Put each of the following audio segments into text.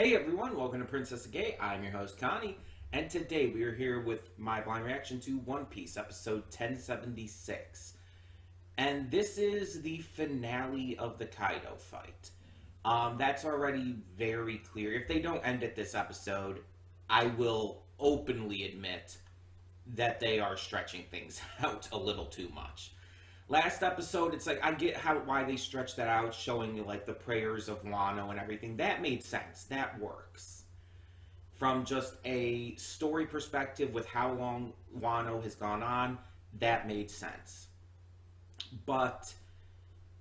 Hey everyone, welcome to Princess Gay. I'm your host Connie, and today we are here with my blind reaction to One Piece, episode 1076. And this is the finale of the Kaido fight. That's already very clear. If they don't end it this episode, I will openly admit that they are stretching things out a little too much. Last episode, it's like I get why they stretched that out, showing you like the prayers of Wano and everything. That made sense. That works. From just a story perspective with how long Wano has gone on, that made sense. But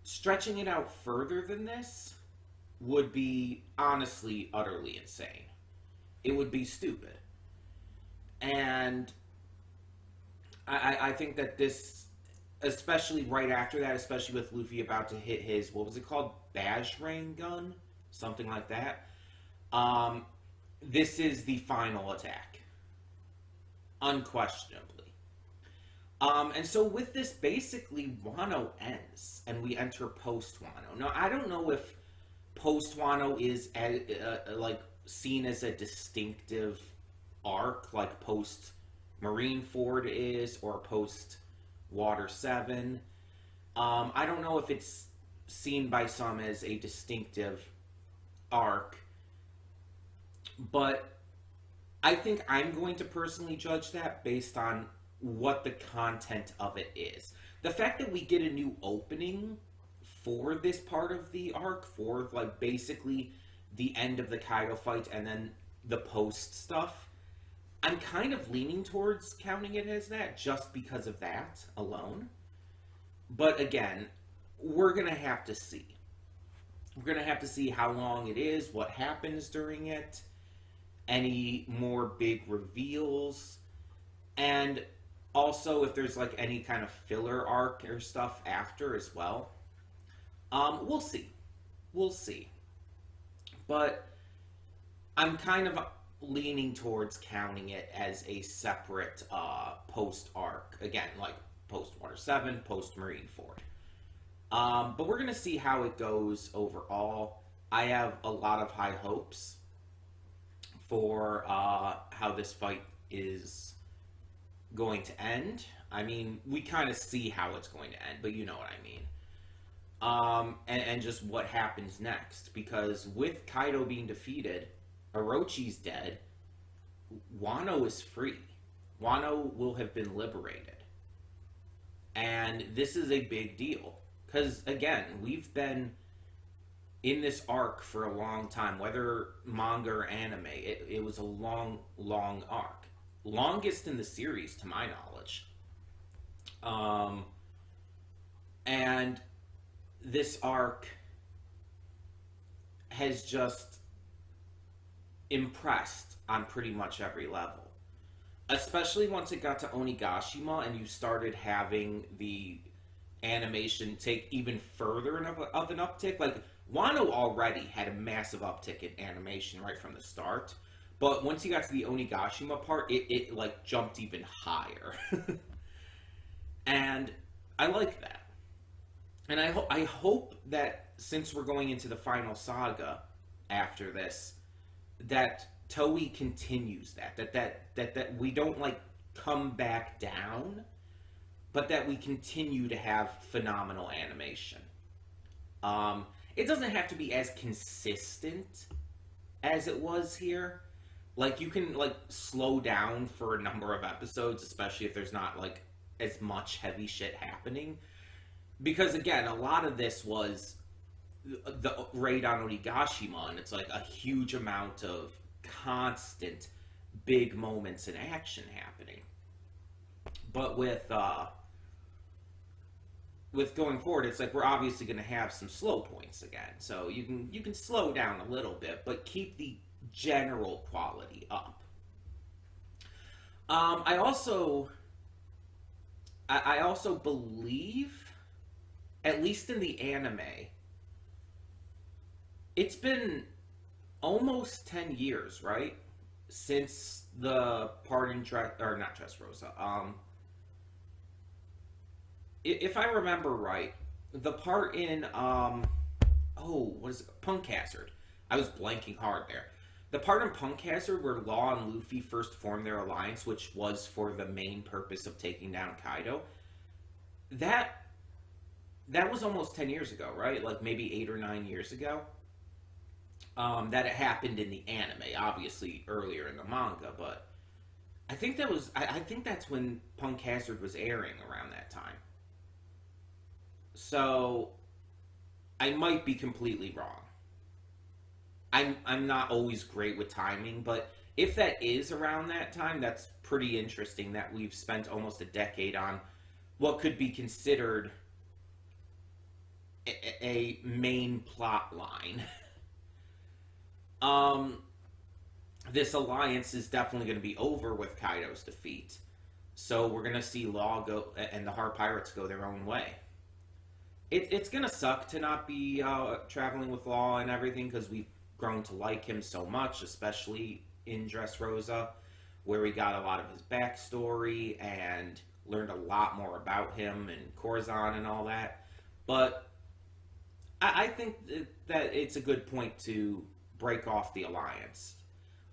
stretching it out further than this would be honestly utterly insane. It would be stupid. And I think that this, especially right after that, especially with Luffy about to hit his, what was it called? Bajrang gun? Something like that. This is the final attack. Unquestionably. And so with this, basically, Wano ends, and we enter post-Wano. Now, I don't know if post-Wano is like seen as a distinctive arc, like post-Marineford is, or post-Water 7. I don't know if it's seen by some as a distinctive arc, but I think I'm going to personally judge that based on what the content of it is. The fact that we get a new opening for this part of the arc, for like basically the end of the Kaido fight and then the post stuff, I'm kind of leaning towards counting it as that just because of that alone. But again, we're going to have to see. We're going to have to see how long it is, what happens during it, any more big reveals, and also if there's like any kind of filler arc or stuff after as well. We'll see. We'll see. But I'm kind of leaning towards counting it as a separate post-arc. Again, like post-Water 7, post-Marineford. But we're going to see how it goes overall. I have a lot of high hopes for how this fight is going to end. I mean, we kind of see how it's going to end, but you know what I mean. And just what happens next. Because with Kaido being defeated, Orochi's dead, Wano is free. Wano will have been liberated. And this is a big deal. Because, again, we've been in this arc for a long time, whether manga or anime. It was a long, long arc. Longest in the series, to my knowledge. And this arc has just impressed on pretty much every level. Especially once it got to Onigashima and you started having the animation take even further of an uptick. Like, Wano already had a massive uptick in animation right from the start. But once you got to the Onigashima part, it like jumped even higher. And I like that. And I hope that since we're going into the final saga after this, that Toei continues that we don't like come back down, but that we continue to have phenomenal animation. It doesn't have to be as consistent as it was here. Like, you can like slow down for a number of episodes, especially if there's not like as much heavy shit happening. Because again, a lot of this was the raid on Onigashima, and it's like a huge amount of constant big moments in action happening. But with going forward, it's like we're obviously going to have some slow points again. So you can slow down a little bit, but keep the general quality up. I also believe, at least in the anime, it's been almost 10 years, right? Since the part in not Dressrosa. If I remember right, the part in what is it? Punk Hazard. I was blanking hard there. the part in Punk Hazard where Law and Luffy first formed their alliance, which was for the main purpose of taking down Kaido, that was almost 10 years ago, right? Like maybe 8 or 9 years ago. That it happened in the anime, obviously earlier in the manga, but I think I think that's when Punk Hazard was airing around that time. So I might be completely wrong. I'm not always great with timing, but if that is around that time, that's pretty interesting that we've spent almost a decade on what could be considered a main plot line. This alliance is definitely going to be over with Kaido's defeat. So we're going to see Law go and the Heart Pirates go their own way. It's going to suck to not be traveling with Law and everything, because we've grown to like him so much, especially in Dressrosa, where we got a lot of his backstory and learned a lot more about him and Corazon and all that. But I think that it's a good point to break off the alliance.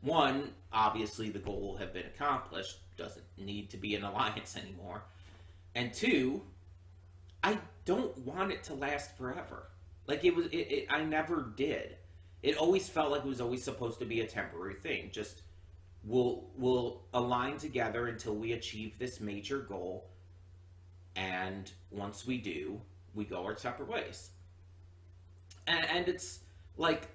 One, obviously the goal will have been accomplished, doesn't need to be an alliance anymore. And two, I don't want it to last forever. Like I never did. It always felt like it was always supposed to be a temporary thing. Just we'll align together until we achieve this major goal, and once we do, we go our separate ways. And it's like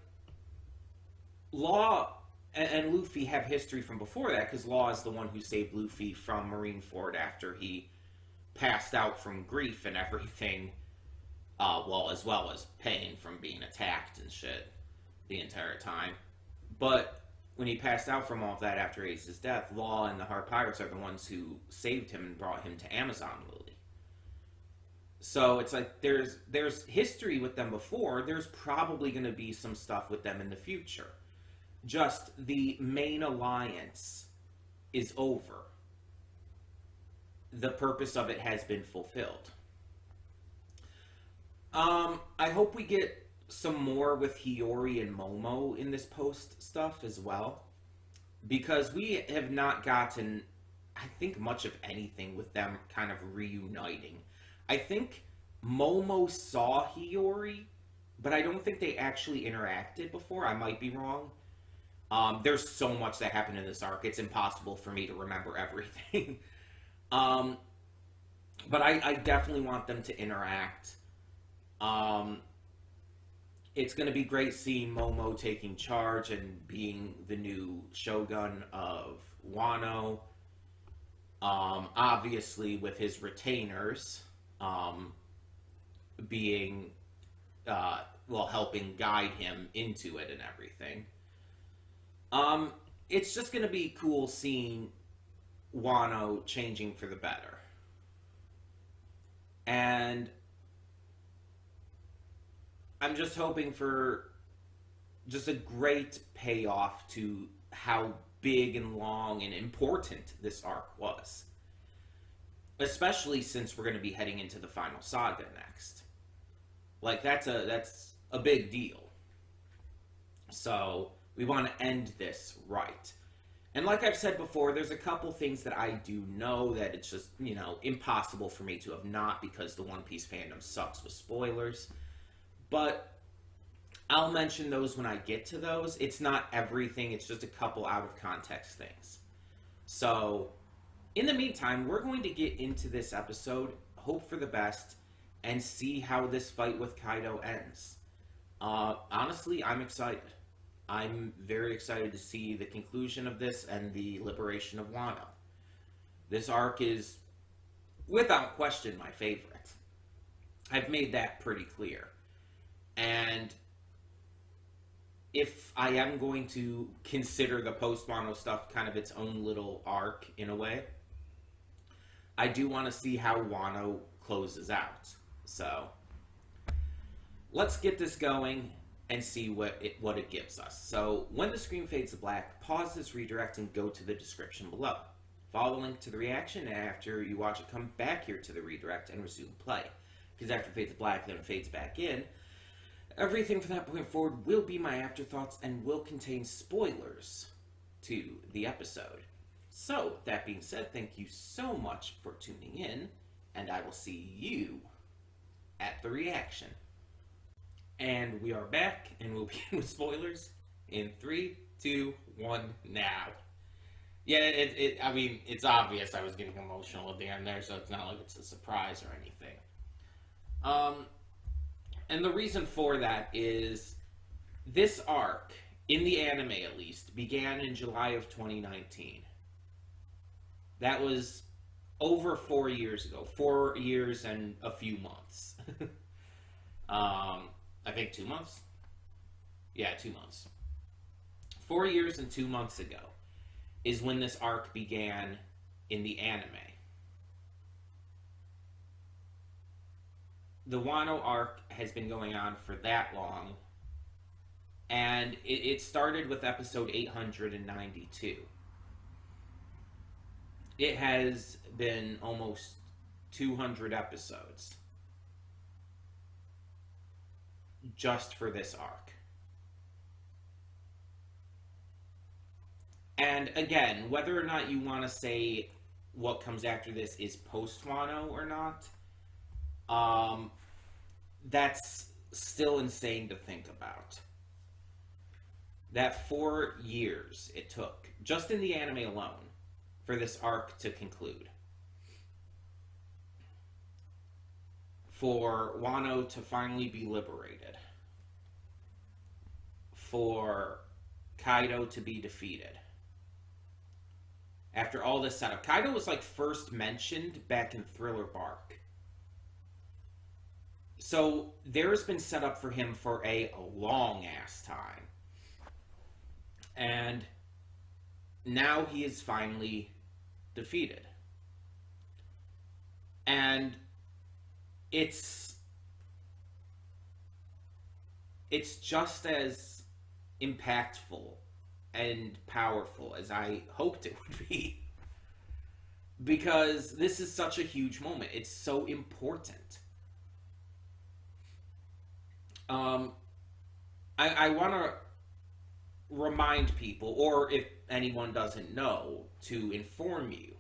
Law and Luffy have history from before that, because Law is the one who saved Luffy from Marineford after he passed out from grief and everything, as well as pain from being attacked and shit the entire time. But when he passed out from all of that after Ace's death, Law and the Heart Pirates are the ones who saved him and brought him to Amazon Lily. So it's like there's history with them before. There's probably going to be some stuff with them in the future. Just the main alliance is over. The purpose of it has been fulfilled. I hope we get some more with Hiyori and Momo in this post stuff as well, because we have not gotten, I think, much of anything with them kind of reuniting. I think Momo saw Hiyori, but I don't think they actually interacted before. I might be wrong. There's so much that happened in this arc, it's impossible for me to remember everything. But I definitely want them to interact. It's going to be great seeing Momo taking charge and being the new shogun of Wano. Obviously, with his retainers being, helping guide him into it and everything. It's just going to be cool seeing Wano changing for the better. And I'm just hoping for just a great payoff to how big and long and important this arc was. Especially since we're going to be heading into the final saga next. Like, that's a big deal. So we want to end this right. And like I've said before, there's a couple things that I do know that it's just, impossible for me to have not, because the One Piece fandom sucks with spoilers. But I'll mention those when I get to those. It's not everything, it's just a couple out of context things. So, in the meantime, we're going to get into this episode, hope for the best, and see how this fight with Kaido ends. Honestly, I'm excited. I'm very excited to see the conclusion of this and the liberation of Wano. This arc is, without question, my favorite. I've made that pretty clear. And if I am going to consider the post-Wano stuff kind of its own little arc in a way, I do want to see how Wano closes out. So, let's get this going and see what it gives us. So, when the screen fades to black, pause this redirect and go to the description below. Follow the link to the reaction, and after you watch it, come back here to the redirect and resume play. Because after it fades to black, then it fades back in. Everything from that point forward will be my afterthoughts and will contain spoilers to the episode. So, that being said, thank you so much for tuning in, and I will see you at the reaction. And we are back, and we'll begin with spoilers in 3, 2, 1, now. Yeah, I mean, it's obvious I was getting emotional at the end there, so it's not like it's a surprise or anything. And the reason for that is this arc, in the anime at least, began in July of 2019. That was over 4 years ago. 4 years and a few months. I think 2 months? Yeah, 2 months. 4 years and 2 months ago is when this arc began in the anime. The Wano arc has been going on for that long, and it started with episode 892. It has been almost 200 episodes just for this arc. And again, whether or not you want to say what comes after this is post-Wano or not, that's still insane to think about. That 4 years it took, just in the anime alone, for this arc to conclude. For Wano to finally be liberated. For Kaido to be defeated. After all this setup, Kaido was like first mentioned back in Thriller Bark. So there's been set up for him for a long ass time. And now he is finally defeated. And it's just as impactful and powerful as I hoped it would be. Because this is such a huge moment. It's so important. I want to remind people, or if anyone doesn't know, to inform you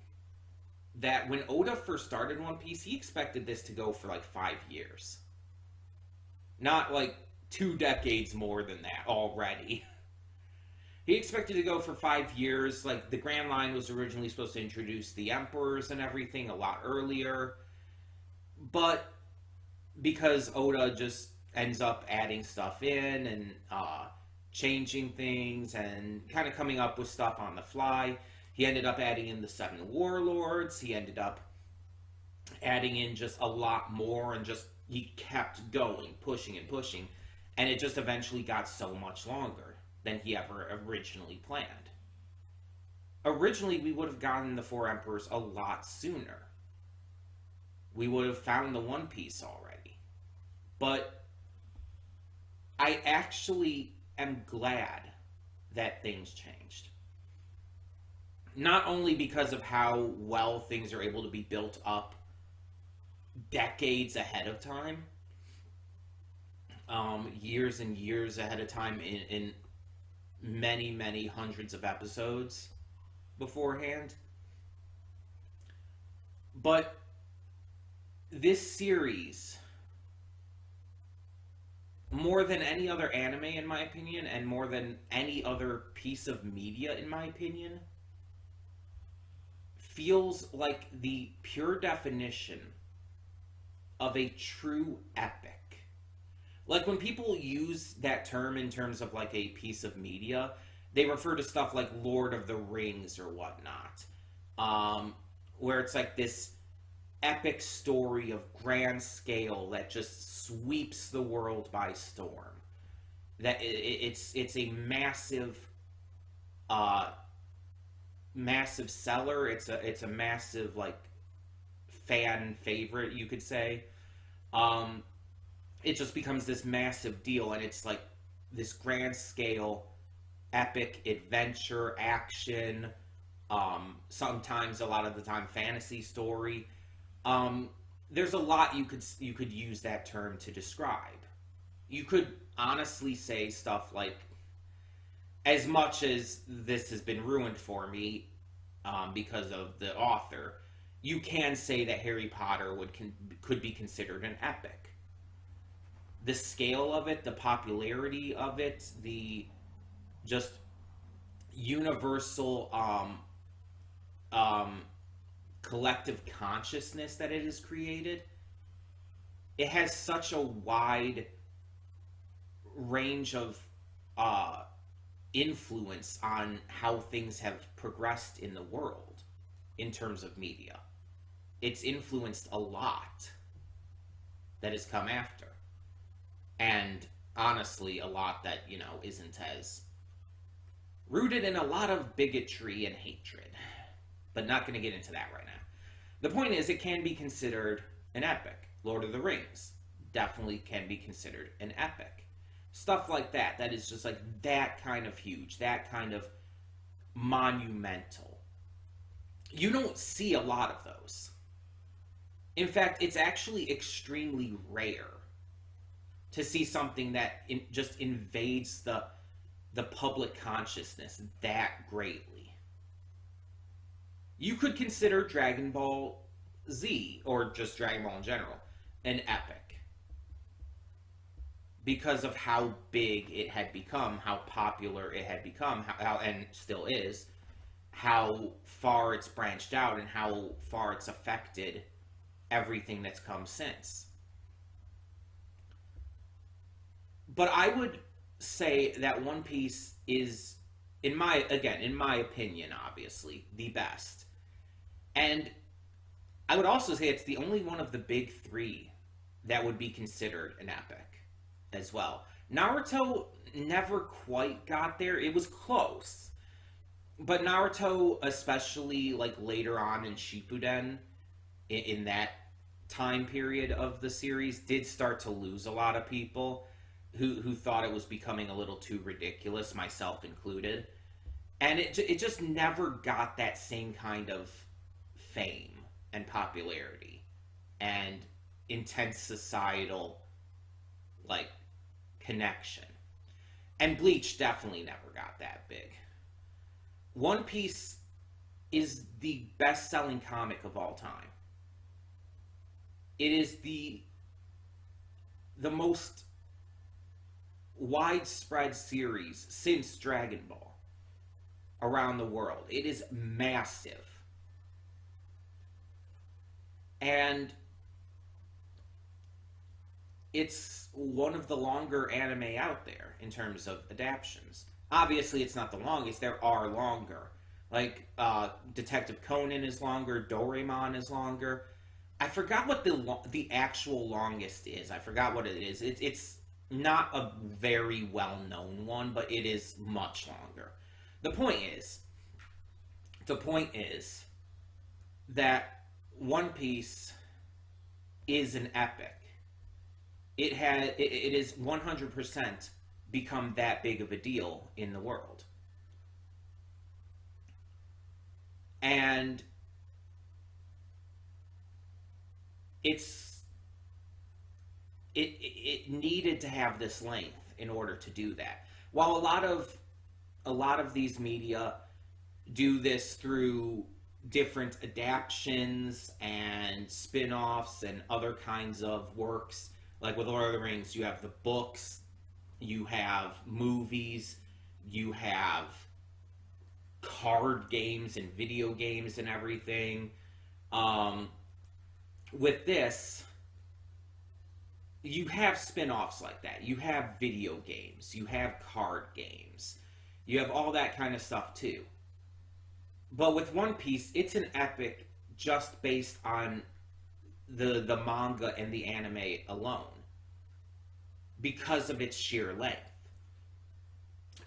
that when Oda first started One Piece, he expected this to go for like 5 years. Not like 2 decades more than that already. He expected to go for 5 years. Like, the Grand Line was originally supposed to introduce the Emperors and everything a lot earlier. But because Oda just ends up adding stuff in and changing things and kind of coming up with stuff on the fly, he ended up adding in the 7 Warlords. He ended up adding in just a lot more, and just he kept going, pushing and pushing, and it just eventually got so much longer than he ever originally planned. Originally, we would have gotten the 4 Emperors a lot sooner. We would have found the One Piece already. But I actually am glad that things changed. Not only because of how well things are able to be built up decades ahead of time, years and years ahead of time in many, many hundreds of episodes beforehand, but this series, more than any other anime in my opinion, and more than any other piece of media in my opinion, feels like the pure definition of a true epic. Like, when people use that term in terms of like a piece of media, they refer to stuff like Lord of the Rings or whatnot, where it's like this epic story of grand scale that just sweeps the world by storm. That it's a massive massive seller. It's a massive, like, fan favorite, you could say. It just becomes this massive deal, and it's like this grand scale epic adventure action, sometimes, a lot of the time, fantasy story. There's a lot you could use that term to describe. you could honestly say stuff like, as much as this has been ruined for me because of the author, you can say that Harry Potter could be considered an epic. The scale of it, the popularity of it, the just universal um, collective consciousness that it has created, it has such a wide range of uh, influence on how things have progressed in the world in terms of media. It's influenced a lot that has come after. And honestly, a lot that, isn't as rooted in a lot of bigotry and hatred. But not going to get into that right now. The point is, it can be considered an epic. Lord of the Rings definitely can be considered an epic. Stuff like that, that is just like that kind of huge, that kind of monumental. You don't see a lot of those. In fact, it's actually extremely rare to see something that just invades the public consciousness that greatly. You could consider Dragon Ball Z, or just Dragon Ball in general, an epic. Because of how big it had become, how popular it had become, and still is, how far it's branched out, and how far it's affected everything that's come since. But I would say that One Piece is, in my opinion, obviously, the best. And I would also say it's the only one of the big three that would be considered an epic as well. Naruto never quite got there. It was close. But Naruto, especially like later on in Shippuden, in that time period of the series, did start to lose a lot of people who thought it was becoming a little too ridiculous, myself included. And it just never got that same kind of fame and popularity and intense societal like connection. And Bleach definitely never got that big. One Piece is the best-selling comic of all time. It is the most widespread series since Dragon Ball around the world. It is massive. And it's one of the longer anime out there in terms of adaptations. Obviously, it's not the longest. There are longer. Like, Detective Conan is longer. Doraemon is longer. I forgot what the actual longest is. I forgot what it is. It's not a very well-known one, but it is much longer. The point is that One Piece is an epic. It is 100% become that big of a deal in the world. And it needed to have this length in order to do that. While a lot of these media do this through different adaptions and spin-offs and other kinds of works, like with Lord of the Rings, you have the books, you have movies, you have card games and video games and everything. With this, you have spin-offs like that. You have video games. You have card games. You have all that kind of stuff too. But with One Piece, it's an epic just based on the manga and the anime alone. Because of its sheer length.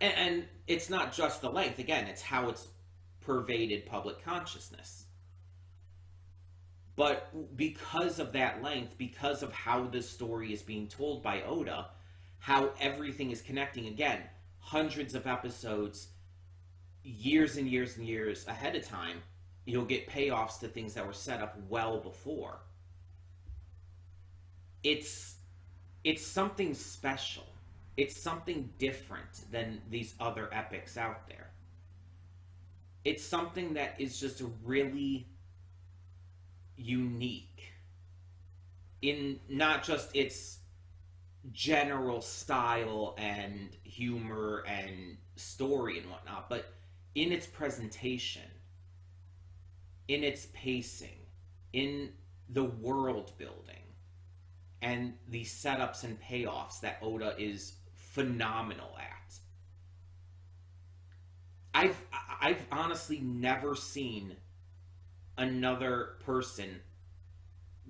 And it's not just the length. Again, it's how it's pervaded public consciousness. But because of that length, because of how the story is being told by Oda, how everything is connecting, again, hundreds of episodes, years and years and years ahead of time, you'll get payoffs to things that were set up well before. It's it's something special. It's something different than these other epics out there. It's something that is just really unique in not just its general style and humor and story and whatnot, but in its presentation, in its pacing, in the world building, and the setups and payoffs that Oda is phenomenal at. I've honestly never seen another person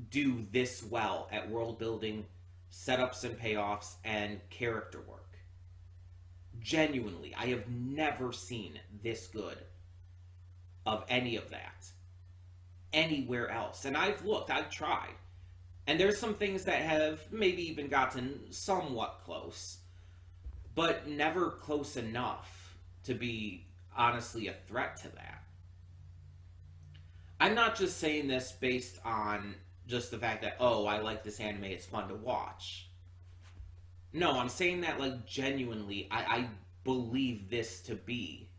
do this well at world building, setups and payoffs, and character work. Genuinely, I have never seen this good of any of that anywhere else. And I've looked, I've tried. And there's some things that have maybe even gotten somewhat close, but never close enough to be honestly a threat to that. I'm not just saying this based on just the fact that, oh, I like this anime, it's fun to watch. No, I'm saying that like genuinely, I believe this to be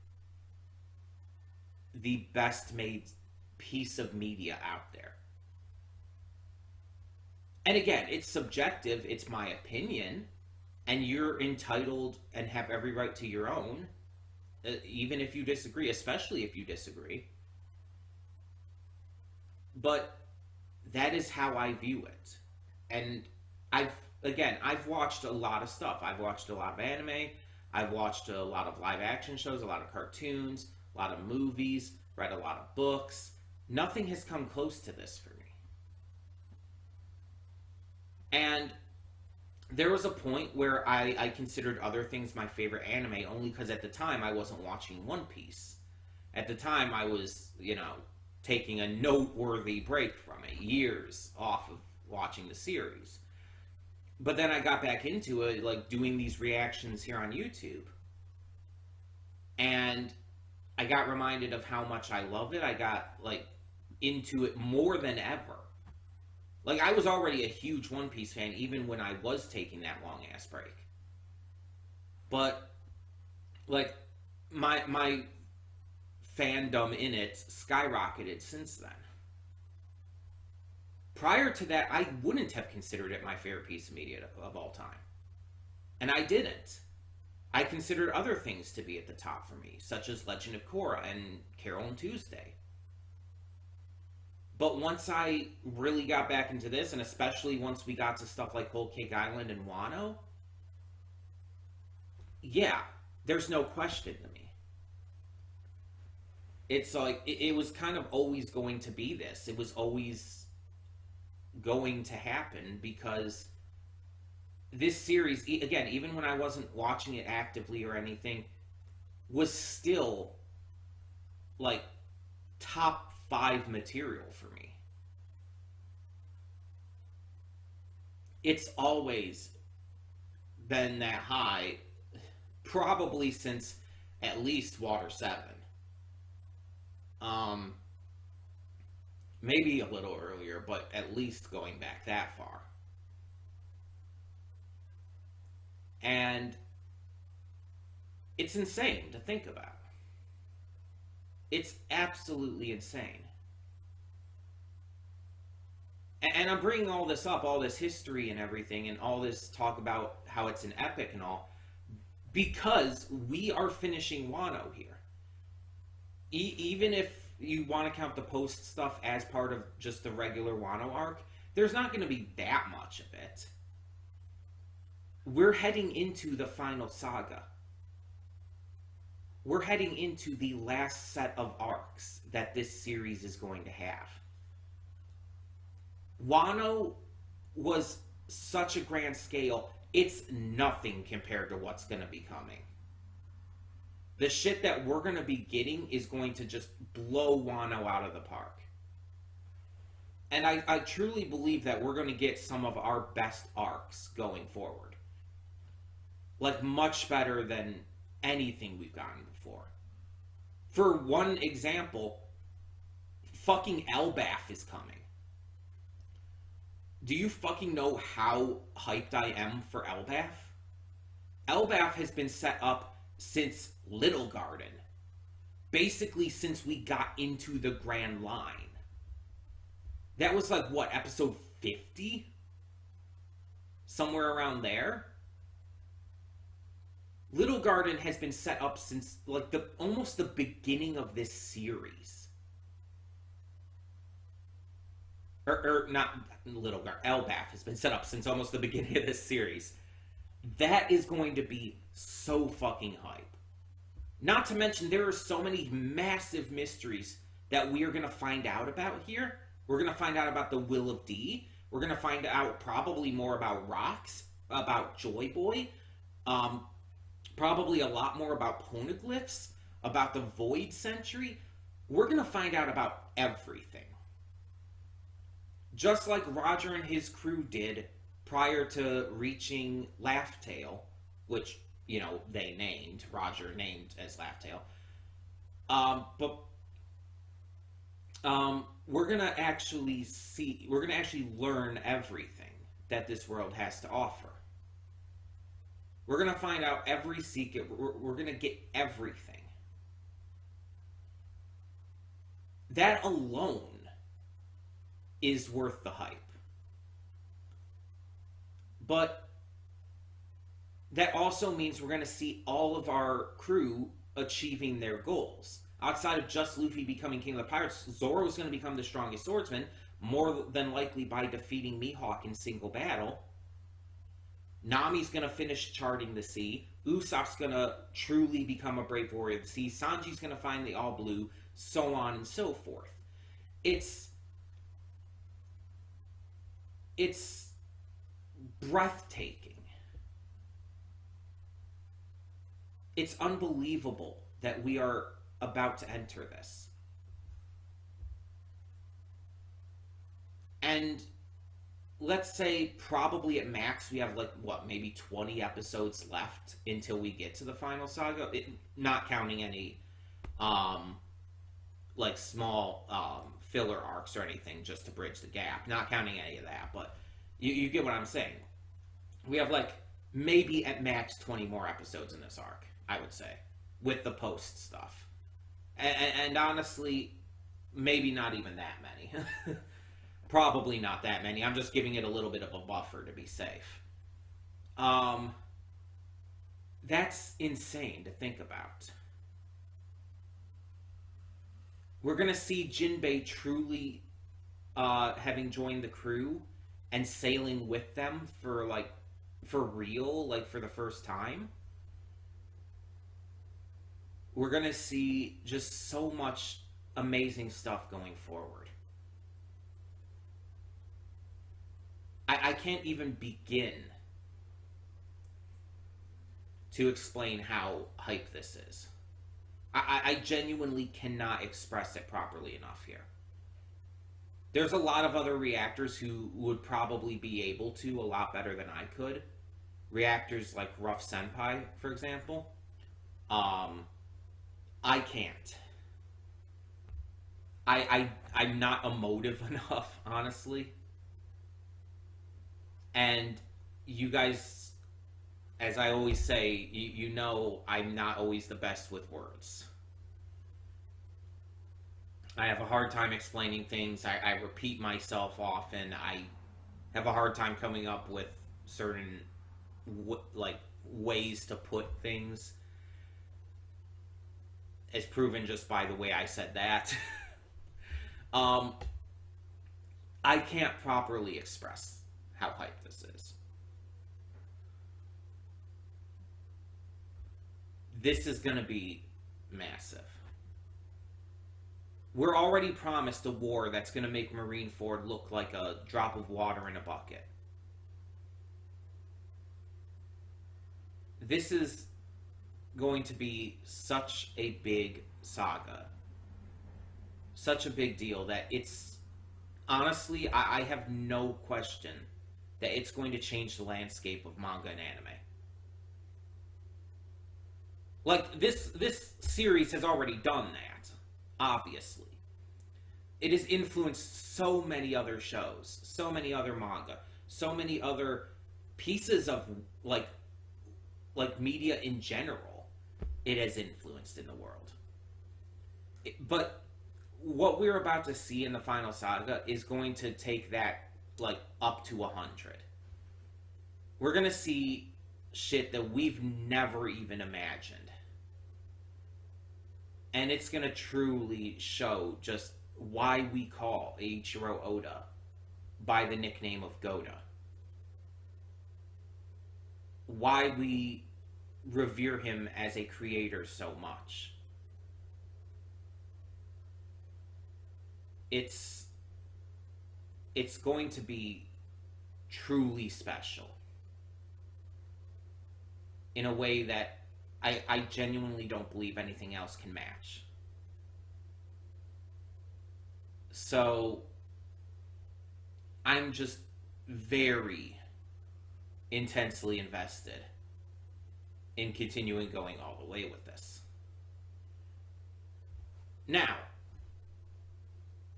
the best made piece of media out there. And again, it's subjective, it's my opinion, and you're entitled and have every right to your own, even if you disagree, especially if you disagree. But that is how I view it. And I've watched a lot of stuff. I've watched a lot of anime, I've watched a lot of live action shows, a lot of cartoons, a lot of movies, read a lot of books. Nothing has come close to this for me. And there was a point where I considered other things my favorite anime only because at the time I wasn't watching One Piece. At the time I was, taking a noteworthy break from it, years off of watching the series. But then I got back into it, like doing these reactions here on YouTube. And I got reminded of how much I love it. I got into it more than ever. Like, I was already a huge One Piece fan, even when I was taking that long-ass break. But, my fandom in it skyrocketed since then. Prior to that, I wouldn't have considered it my favorite piece of media of all time. And I didn't. I considered other things to be at the top for me, such as Legend of Korra and Carol and Tuesday. But once I really got back into this, and especially once we got to stuff like Whole Cake Island and Wano, yeah, there's no question to me. It's like, it was kind of always going to be this. It was always going to happen because this series, again, even when I wasn't watching it actively or anything, was still, top 5 material for me. It's always been that high, probably since at least Water 7. Maybe a little earlier, but at least going back that far. And it's insane to think about. It's absolutely insane. And I'm bringing all this up, all this history and everything, and all this talk about how it's an epic and all, because we are finishing Wano here. Even if you want to count the post stuff as part of just the regular Wano arc, there's not going to be that much of it. We're heading into the final saga. We're heading into the last set of arcs that this series is going to have. Wano was such a grand scale, it's nothing compared to what's going to be coming. The shit that we're going to be getting is going to just blow Wano out of the park. And I truly believe that we're going to get some of our best arcs going forward. Much better than anything we've gotten before. For one example, fucking Elbaf is coming. Do you fucking know how hyped I am for Elbaf? Elbaf has been set up since Little Garden. Basically, since we got into the Grand Line. That was like, what, episode 50? Somewhere around there? Little Garden has been set up since, like, almost the beginning of this series. Not Little Garden, Elbaf has been set up since almost the beginning of this series. That is going to be so fucking hype. Not to mention, there are so many massive mysteries that we are going to find out about here. We're going to find out about the Will of D. We're going to find out probably more about Rocks, about Joy Boy, probably a lot more about poneglyphs, about the Void Century. We're going to find out about everything. Just like Roger and his crew did prior to reaching Laughtail, which, you know, they named. Roger named as Laughtail. But we're going to actually learn everything that this world has to offer. We're going to find out every secret. We're going to get everything. That alone is worth the hype. But that also means we're going to see all of our crew achieving their goals. Outside of just Luffy becoming king of the pirates, Zoro's going to become the strongest swordsman, more than likely by defeating Mihawk in single battle. Nami's going to finish charting the sea. Usopp's going to truly become a brave warrior of the sea. Sanji's going to find the All Blue, so on and so forth. It's breathtaking. It's unbelievable that we are about to enter this. And let's say probably at max we have like, what, maybe 20 episodes left until we get to the final saga, not counting any like small filler arcs or anything just to bridge the gap, not counting any of that, but you get what I'm saying. We have like maybe at max 20 more episodes in this arc, I would say, with the post stuff. And honestly, maybe not even that many. Probably not that many. I'm just giving it a little bit of a buffer to be safe. That's insane to think about. We're going to see Jinbei truly having joined the crew and sailing with them for real, like for the first time. We're going to see just so much amazing stuff going forward. I can't even begin to explain how hype this is. I genuinely cannot express it properly enough here. There's a lot of other reactors who would probably be able to a lot better than I could. Reactors like Rough Senpai, for example. I can't. I'm not emotive enough, honestly. And you guys, as I always say, you know I'm not always the best with words. I have a hard time explaining things. I repeat myself often. I have a hard time coming up with certain ways to put things, as proven just by the way I said that. I can't properly express how hyped this is. This is going to be massive. We're already promised a war that's going to make Marineford look like a drop of water in a bucket. This is going to be such a big saga. Such a big deal that it's... Honestly, I have no question that it's going to change the landscape of manga and anime. Like, this series has already done that, obviously. it has influenced so many other shows, so many other manga, so many other pieces of like media in general. It has influenced in the world. But what we're about to see in the final saga is going to take that like up to 100. We're gonna see shit that we've never even imagined, and it's gonna truly show just why we call Eiichiro Oda by the nickname of Goda, why we revere him as a creator so much. It's going to be truly special in a way that I genuinely don't believe anything else can match. So I'm just very intensely invested in continuing going all the way with this. Now,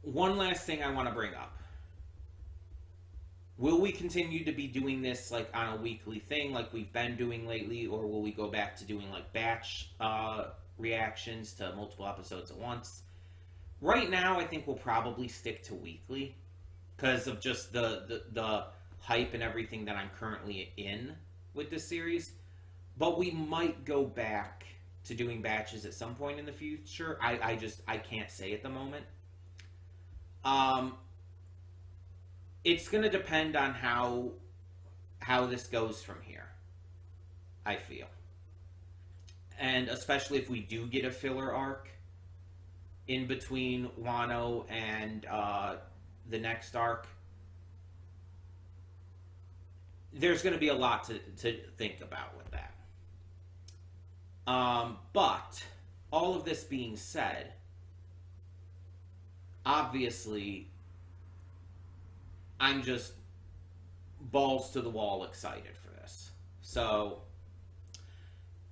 one last thing I want to bring up. Will we continue to be doing this like on a weekly thing like we've been doing lately, or will we go back to doing like batch reactions to multiple episodes at once? Right now, I think we'll probably stick to weekly because of just the hype and everything that I'm currently in with this series. But we might go back to doing batches at some point in the future. I can't say at the moment. It's going to depend on how this goes from here, I feel. And especially if we do get a filler arc in between Wano and the next arc, there's going to be a lot to think about with that. But all of this being said, obviously, I'm just balls to the wall excited for this. So,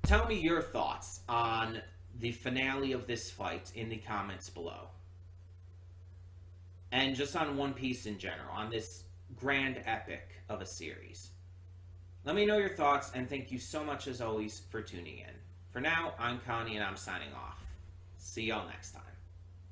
tell me your thoughts on the finale of this fight in the comments below. And just on One Piece in general, on this grand epic of a series. Let me know your thoughts, and thank you so much as always for tuning in. For now, I'm Connie and I'm signing off. See y'all next time.